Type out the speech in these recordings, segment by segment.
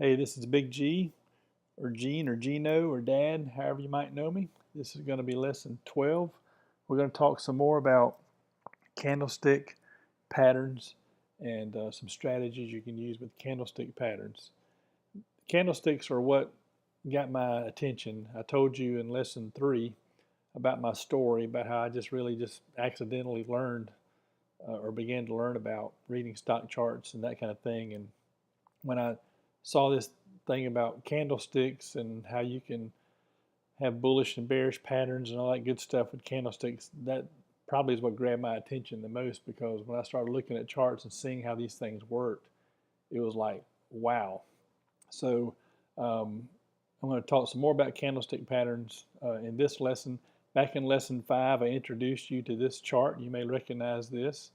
Hey, this is Big G, or Gene, or Gino, or Dad, however you might know me. This is going to be lesson 12. We're going to talk some more about candlestick patterns and some strategies you can use with candlestick patterns. Candlesticks are what got my attention. I told you in lesson 3 about my story about how I just accidentally learned or began to learn about reading stock charts and that kind of thing. And when I saw this thing about candlesticks and how you can have bullish and bearish patterns and all that good stuff with candlesticks, that probably is what grabbed my attention the most, because when I started looking at charts and seeing how these things worked, it was like, wow. So I'm going to talk some more about candlestick patterns in this lesson. Back in lesson 5, I introduced you to this chart. You may recognize this.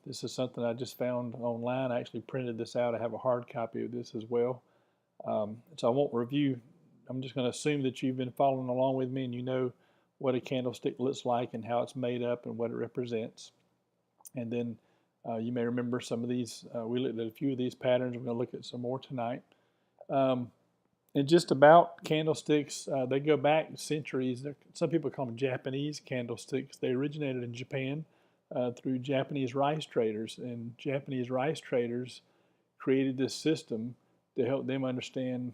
This is something I just found online. I actually printed this out. I have a hard copy of this as well. So I won't review. I'm just going to assume that you've been following along with me and you know what a candlestick looks like and how it's made up and what it represents. And then you may remember some of these. We looked at a few of these patterns. We're going to look at some more tonight. And just about candlesticks, they go back centuries. Some people call them Japanese candlesticks. They originated in Japan through Japanese rice traders, and Japanese rice traders created this system to help them understand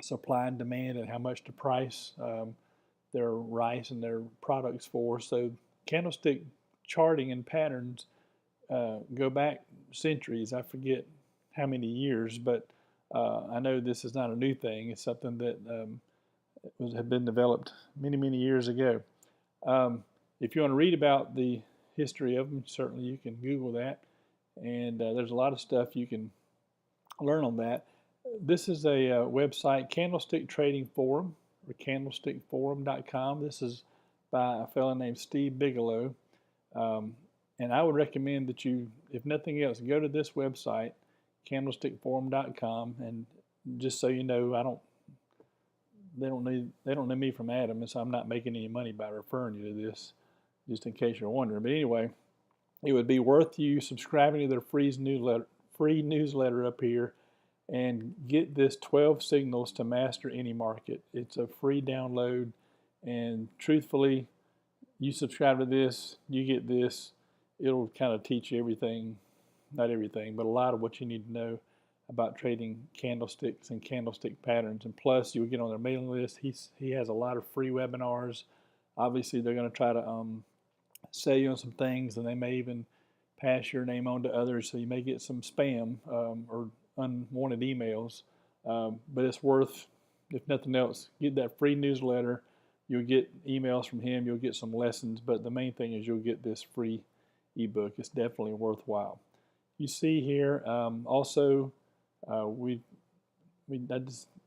supply and demand and how much to price their rice and their products for. So candlestick charting and patterns go back centuries. I forget how many years, but I know this is not a new thing. It's something that had been developed many, many years ago. If you want to read about the history of them, certainly you can Google that, and there's a lot of stuff you can learn on that. This is a website, Candlestick Trading Forum, or candlestickforum.com. This is by a fellow named Steve Bigelow, and I would recommend that you, if nothing else, go to this website, candlestickforum.com, and just so you know, they don't know me from Adam, and so I'm not making any money by referring you to this, just in case you're wondering. But anyway, it would be worth you subscribing to their free newsletter up here and get this 12 signals to master any market. It's a free download, and truthfully, you subscribe to this, you get this. It'll kind of teach you everything, not everything, but a lot of what you need to know about trading candlesticks and candlestick patterns. And plus, you'll get on their mailing list. He has a lot of free webinars. Obviously, they're going to try to sell you on some things, and they may even pass your name on to others, so you may get some spam or unwanted emails. But it's worth, if nothing else, get that free newsletter. You'll get emails from him. You'll get some lessons, but the main thing is you'll get this free ebook. It's definitely worthwhile. You see here also I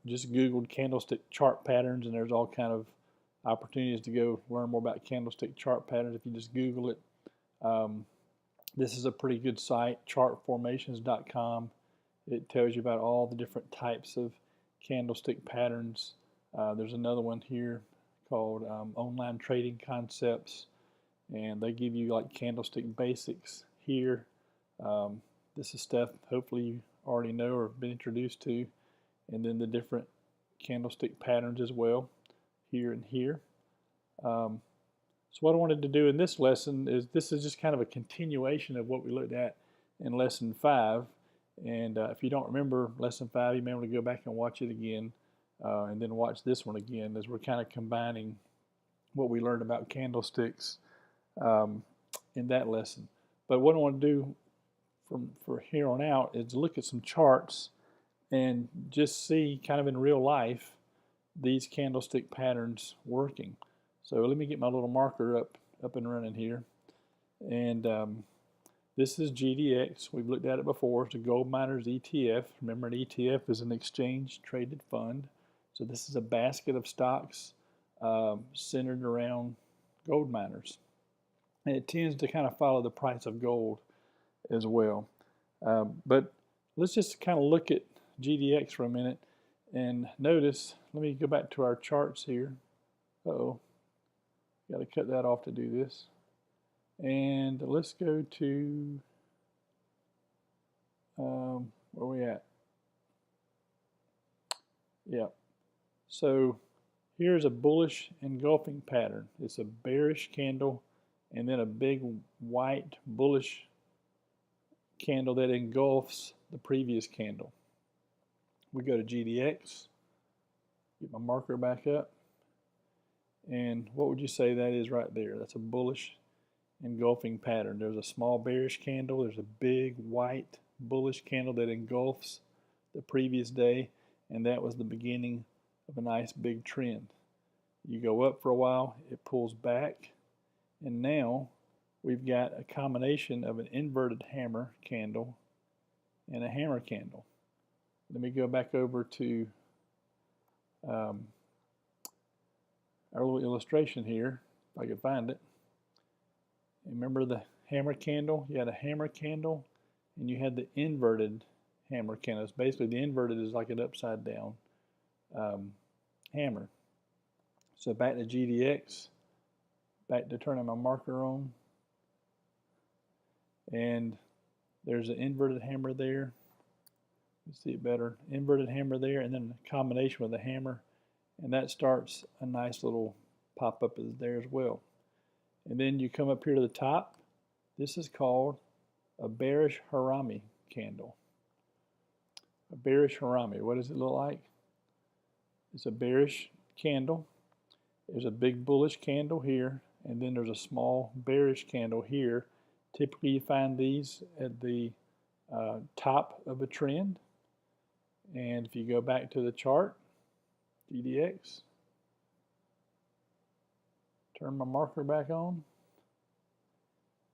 just Googled candlestick chart patterns, and there's all kind of opportunities to go learn more about candlestick chart patterns if you just Google it. This is a pretty good site, chartformations.com. It tells you about all the different types of candlestick patterns. There's another one here called Online Trading Concepts, and they give you like candlestick basics here. This is stuff hopefully you already know or have been introduced to, and then the different candlestick patterns as well, here and here. So what I wanted to do in this lesson is, this is just kind of a continuation of what we looked at in lesson 5. And if you don't remember lesson 5, you may want to go back and watch it again, and then watch this one again, as we're kind of combining what we learned about candlesticks in that lesson. But what I want to do for here on out is look at some charts and just see kind of in real life these candlestick patterns working. So let me get my little marker up and running here. And this is GDX. We've looked at it before. It's a gold miners ETF. Remember, an ETF is an exchange traded fund. So this is a basket of stocks centered around gold miners. And it tends to kind of follow the price of gold as well. But let's just kind of look at GDX for a minute and notice. Let me go back to our charts here. Uh-oh. Got to cut that off to do this. And let's go to where are we at? Yeah. So here's a bullish engulfing pattern. It's a bearish candle and then a big white bullish candle that engulfs the previous candle. We go to GDX, get my marker back up, and what would you say that is right there? That's a bullish engulfing pattern. There's a small bearish candle, there's a big white bullish candle that engulfs the previous day, and that was the beginning of a nice big trend. You go up for a while, it pulls back, and now we've got a combination of an inverted hammer candle and a hammer candle. Let me go back over to our little illustration here, if I could find it. Remember the hammer candle? You had a hammer candle and you had the inverted hammer candle. It's basically, the inverted is like an upside down hammer. So back to GDX, back to turning my marker on, and there's an inverted hammer there. You see it better. Inverted hammer there, and then a combination with a hammer, and that starts a nice little pop-up there as well. And then you come up here to the top. This is called a bearish Harami candle. A bearish Harami. What does it look like? It's a bearish candle. There's a big bullish candle here, and then there's a small bearish candle here. Typically you find these at the top of a trend. And if you go back to the chart, GDX, turn my marker back on,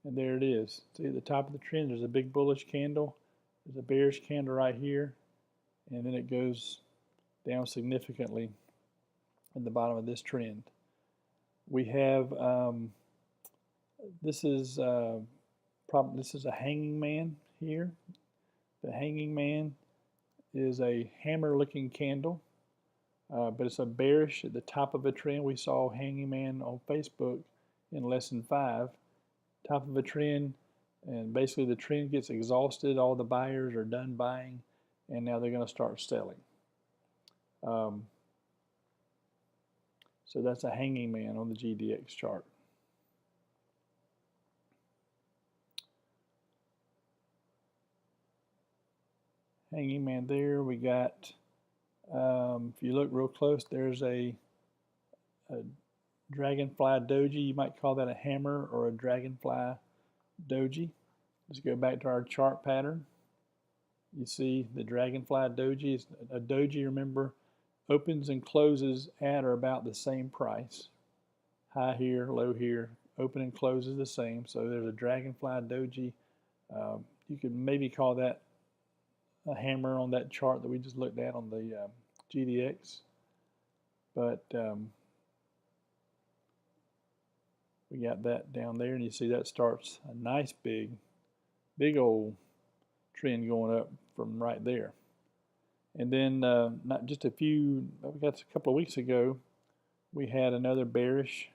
and there it is. See, at the top of the trend, there's a big bullish candle. There's a bearish candle right here, and then it goes down significantly at the bottom of this trend. We have this is a hanging man here. The hanging man is a hammer-looking candle, but it's a bearish at the top of a trend. We saw hanging man on Facebook in lesson 5. Top of a trend, and basically the trend gets exhausted. All the buyers are done buying, and now they're going to start selling. So that's a hanging man on the GDX chart. Hanging man there. We got, if you look real close, there's a dragonfly doji. You might call that a hammer or a dragonfly doji. Let's go back to our chart pattern. You see the dragonfly doji. A doji, remember, opens and closes at or about the same price. High here, low here, open and closes the same. So there's a dragonfly doji. You could maybe call that a hammer on that chart that we just looked at on the GDX. But we got that down there, and you see that starts a nice big old trend going up from right there. And then not just a couple of weeks ago, we had another bearish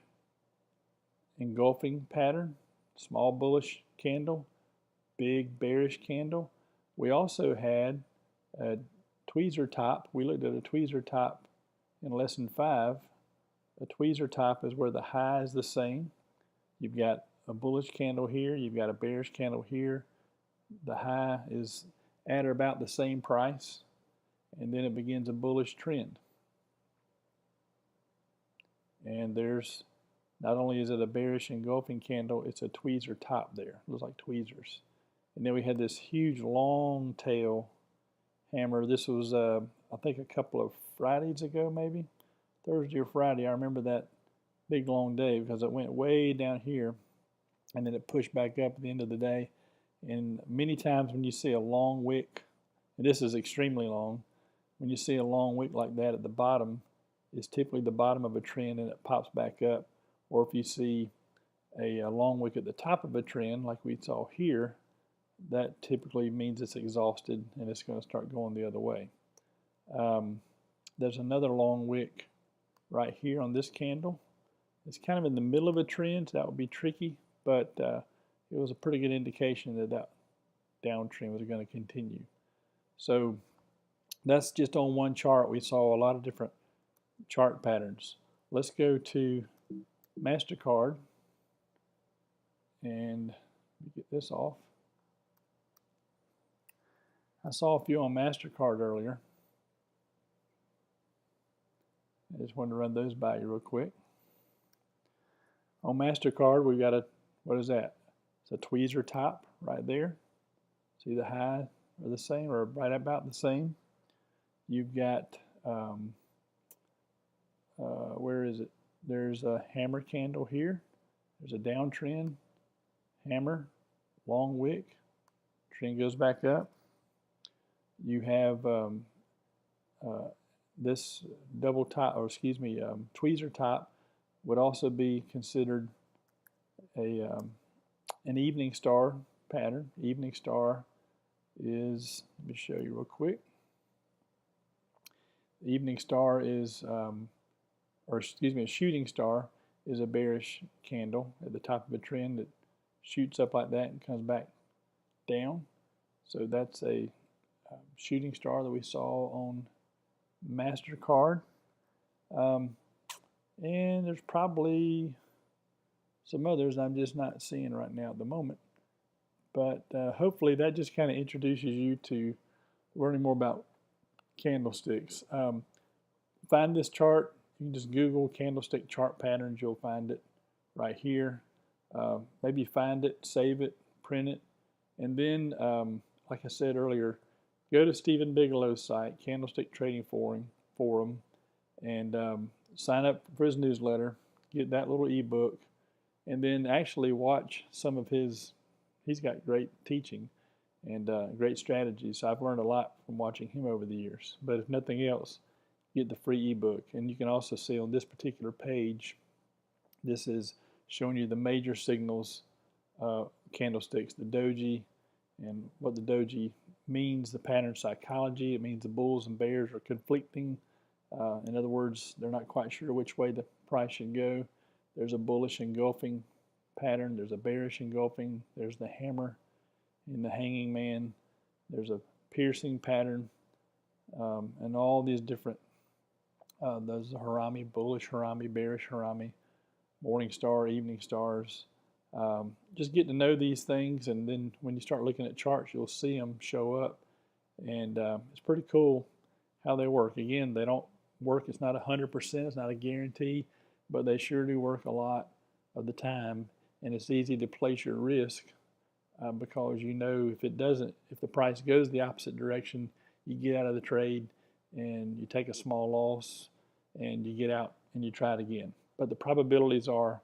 engulfing pattern, small bullish candle, big bearish candle. We also had a tweezer top. We looked at a tweezer top in lesson 5. A tweezer top is where the high is the same. You've got a bullish candle here, you've got a bearish candle here. The high is at or about the same price, and then it begins a bullish trend. And there's, not only is it a bearish engulfing candle, it's a tweezer top there. It looks like tweezers. And then we had this huge long tail hammer. This was, I think, a couple of Fridays ago, maybe Thursday or Friday. I remember that big long day because it went way down here, and then it pushed back up at the end of the day. And many times when you see a long wick, and this is extremely long, when you see a long wick like that at the bottom, it's typically the bottom of a trend and it pops back up. Or if you see a long wick at the top of a trend like we saw here, that typically means it's exhausted and it's going to start going the other way. There's another long wick right here on this candle. It's kind of in the middle of a trend, so that would be tricky, but it was a pretty good indication that that downtrend was going to continue. So That's just on one chart. We saw a lot of different chart patterns. Let's go to Mastercard and get this off. I saw a few on Mastercard earlier. I just wanted to run those by you real quick. On Mastercard, we've got a, what is that? It's a tweezer top right there. See the high are the same, or right about the same. You've got, where is it? There's a hammer candle here. There's a downtrend, hammer, long wick, trend goes back up. You have this double top, or excuse me, tweezer top would also be considered a an evening star pattern. Evening star is, let me show you real quick. The evening star is, or excuse me, a shooting star is a bearish candle at the top of a trend that shoots up like that and comes back down. So that's a shooting star that we saw on Mastercard. And there's probably some others I'm just not seeing right now at the moment. But hopefully that just kind of introduces you to learning more about candlesticks. Find this chart. You can just Google candlestick chart patterns. You'll find it right here. Maybe find it, save it, print it, and then, like I said earlier, go to Stephen Bigelow's site, Candlestick Trading Forum, and sign up for his newsletter. Get that little ebook, and then actually watch some of his. He's got great teaching and great strategies. So I've learned a lot from watching him over the years. But if nothing else, get the free ebook. And you can also see on this particular page, this is showing you the major signals, candlesticks, the doji, and what the doji means, the pattern psychology. It means the bulls and bears are conflicting. In other words, they're not quite sure which way the price should go. There's a bullish engulfing pattern. There's a bearish engulfing. There's the hammer and the hanging man. There's a piercing pattern, and all these different, those Harami, bullish Harami, bearish Harami, morning star, evening stars. Just get to know these things, and then when you start looking at charts, you'll see them show up, and it's pretty cool how they work. Again, they don't work, it's not 100%, it's not a guarantee, but they sure do work a lot of the time, and it's easy to place your risk because you know if it doesn't, if the price goes the opposite direction, you get out of the trade and you take a small loss and you get out and you try it again. But the probabilities are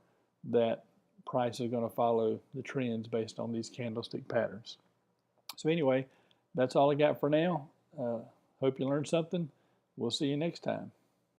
that price is going to follow the trends based on these candlestick patterns. So anyway, that's all I got for now. Hope you learned something. We'll see you next time.